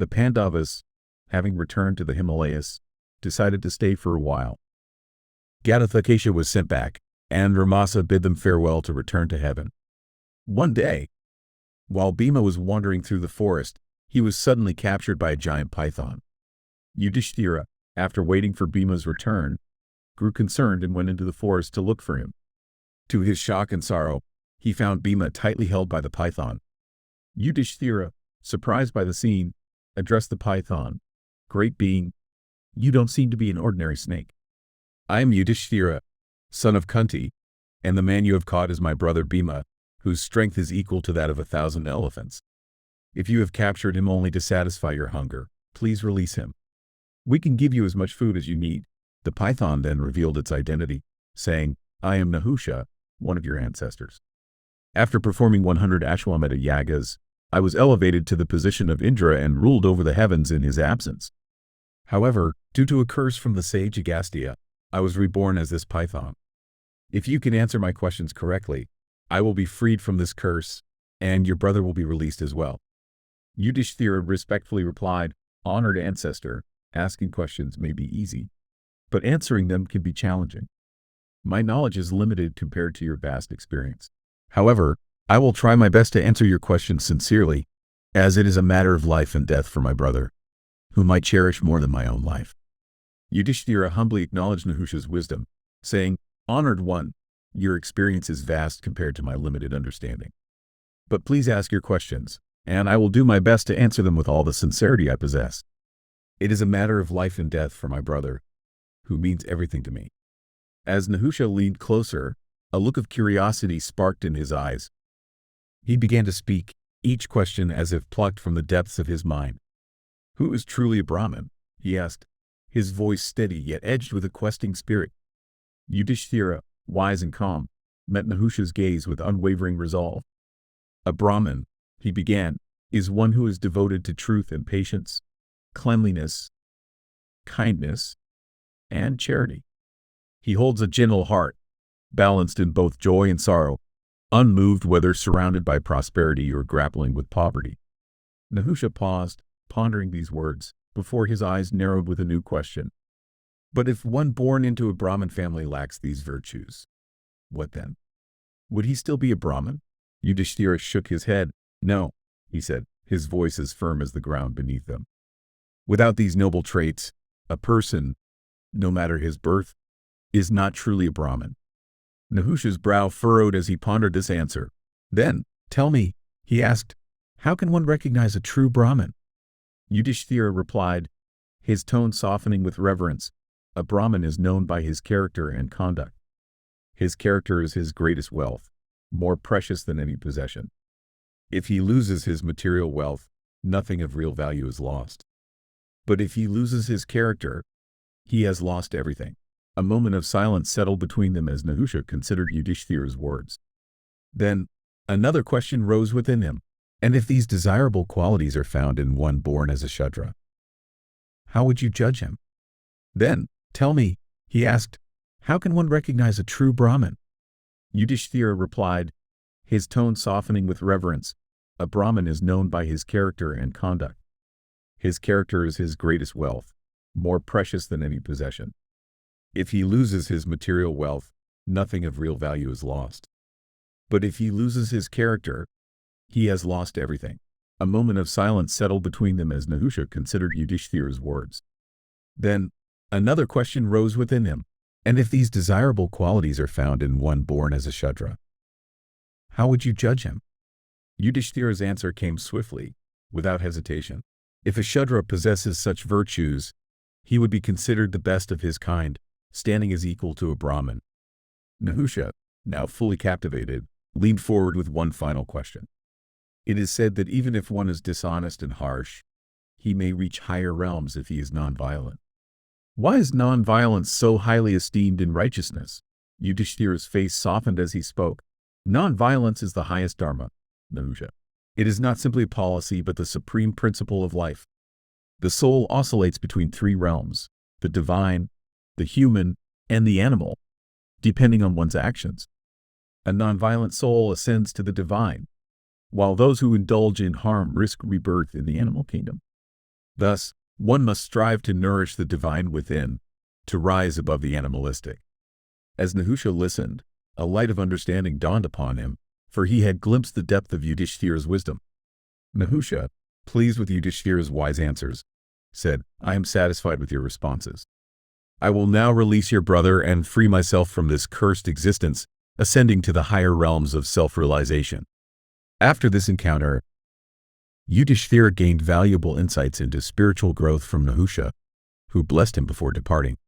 The Pandavas, having returned to the Himalayas, decided to stay for a while. Gatotkacha was sent back, and Ramasa bid them farewell to return to heaven. One day, while Bhima was wandering through the forest, he was suddenly captured by a giant python. Yudhishthira, after waiting for Bhima's return, grew concerned and went into the forest to look for him. To his shock and sorrow, he found Bhima tightly held by the python. Yudhishthira, surprised by the scene, addressed the python, "Great being, you don't seem to be an ordinary snake. I am Yudhishthira, son of Kunti, and the man you have caught is my brother Bhima, whose strength is equal to that of 1,000 elephants. If you have captured him only to satisfy your hunger, please release him. We can give you as much food as you need." The python then revealed its identity, saying, "I am Nahusha, one of your ancestors. After performing 100 Ashwamedha yagas, I was elevated to the position of Indra and ruled over the heavens in his absence. However, due to a curse from the sage Agastya, I was reborn as this python. If you can answer my questions correctly, I will be freed from this curse, and your brother will be released as well." Yudhishthira respectfully replied, "Honored ancestor, asking questions may be easy, but answering them can be challenging. My knowledge is limited compared to your vast experience. However, I will try my best to answer your questions sincerely, as it is a matter of life and death for my brother, whom I cherish more than my own life." Yudhishthira humbly acknowledged Nahusha's wisdom, saying, "Honored one, your experience is vast compared to my limited understanding. But please ask your questions, and I will do my best to answer them with all the sincerity I possess. It is a matter of life and death for my brother, who means everything to me." As Nahusha leaned closer, a look of curiosity sparked in his eyes. He began to speak, each question as if plucked from the depths of his mind. "Who is truly a Brahmin?" he asked, his voice steady yet edged with a questing spirit. Yudhishthira, wise and calm, met Nahusha's gaze with unwavering resolve. "A Brahmin," he began, "is one who is devoted to truth and patience, cleanliness, kindness, and charity. He holds a gentle heart, balanced in both joy and sorrow, unmoved whether surrounded by prosperity or grappling with poverty." Nahusha paused, pondering these words, before his eyes narrowed with a new question. "But if one born into a Brahmin family lacks these virtues, what then? Would he still be a Brahmin?" Yudhishthira shook his head. "No," he said, his voice as firm as the ground beneath them. "Without these noble traits, a person, no matter his birth, is not truly a Brahmin." Nahusha's brow furrowed as he pondered this answer. "Then, tell me," he asked, "how can one recognize a true Brahmin?" Yudhishthira replied, his tone softening with reverence, "A Brahmin is known by his character and conduct. His character is his greatest wealth, more precious than any possession. If he loses his material wealth, nothing of real value is lost. But if he loses his character, he has lost everything." A moment of silence settled between them as Nahusha considered Yudhishthira's words. Then, another question rose within him. "And if these desirable qualities are found in one born as a Shudra, how would you judge him?" "Then, tell me," he asked, "how can one recognize a true Brahmin?" Yudhishthira replied, his tone softening with reverence, "A Brahmin is known by his character and conduct. His character is his greatest wealth, more precious than any possession. If he loses his material wealth, nothing of real value is lost. But if he loses his character, he has lost everything." A moment of silence settled between them as Nahusha considered Yudhishthira's words. Then, another question rose within him. "And if these desirable qualities are found in one born as a Shudra, how would you judge him?" Yudhishthira's answer came swiftly, without hesitation. "If a Shudra possesses such virtues, he would be considered the best of his kind, standing as equal to a Brahmin." Nahusha, now fully captivated, leaned forward with one final question. "It is said that even if one is dishonest and harsh, he may reach higher realms if he is nonviolent. Why is nonviolence so highly esteemed in righteousness?" Yudhishthira's face softened as he spoke. "Nonviolence is the highest dharma, Nahusha. It is not simply a policy but the supreme principle of life. The soul oscillates between three realms, the divine, the human, and the animal, depending on one's actions. A nonviolent soul ascends to the divine, while those who indulge in harm risk rebirth in the animal kingdom. Thus, one must strive to nourish the divine within, to rise above the animalistic. As Nahusha listened, a light of understanding dawned upon him, for he had glimpsed the depth of Yudhishthira's wisdom. Nahusha, pleased with Yudhishthira's wise answers, said, "I am satisfied with your responses. I will now release your brother and free myself from this cursed existence, ascending to the higher realms of self-realization." After this encounter, Yudhishthira gained valuable insights into spiritual growth from Nahusha, who blessed him before departing.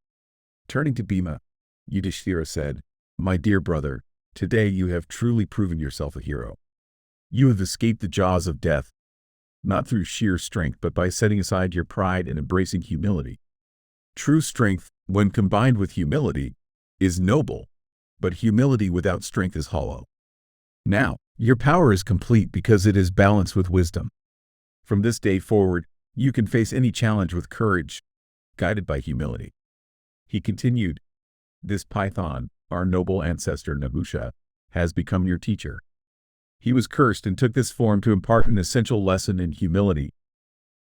Turning to Bhima, Yudhishthira said, "My dear brother, today you have truly proven yourself a hero. You have escaped the jaws of death, not through sheer strength but by setting aside your pride and embracing humility. True strength, when combined with humility, is noble, but humility without strength is hollow. Now, your power is complete because it is balanced with wisdom. From this day forward, you can face any challenge with courage, guided by humility." He continued, "This python, our noble ancestor Nahusha, has become your teacher. He was cursed and took this form to impart an essential lesson in humility,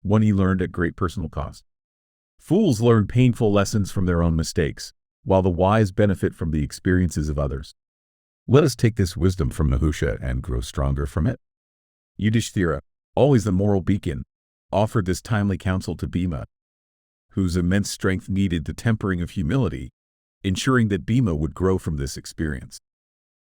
one he learned at great personal cost. Fools learn painful lessons from their own mistakes, while the wise benefit from the experiences of others. Let us take this wisdom from Nahusha and grow stronger from it." Yudhishthira, always the moral beacon, offered this timely counsel to Bhima, whose immense strength needed the tempering of humility, ensuring that Bhima would grow from this experience.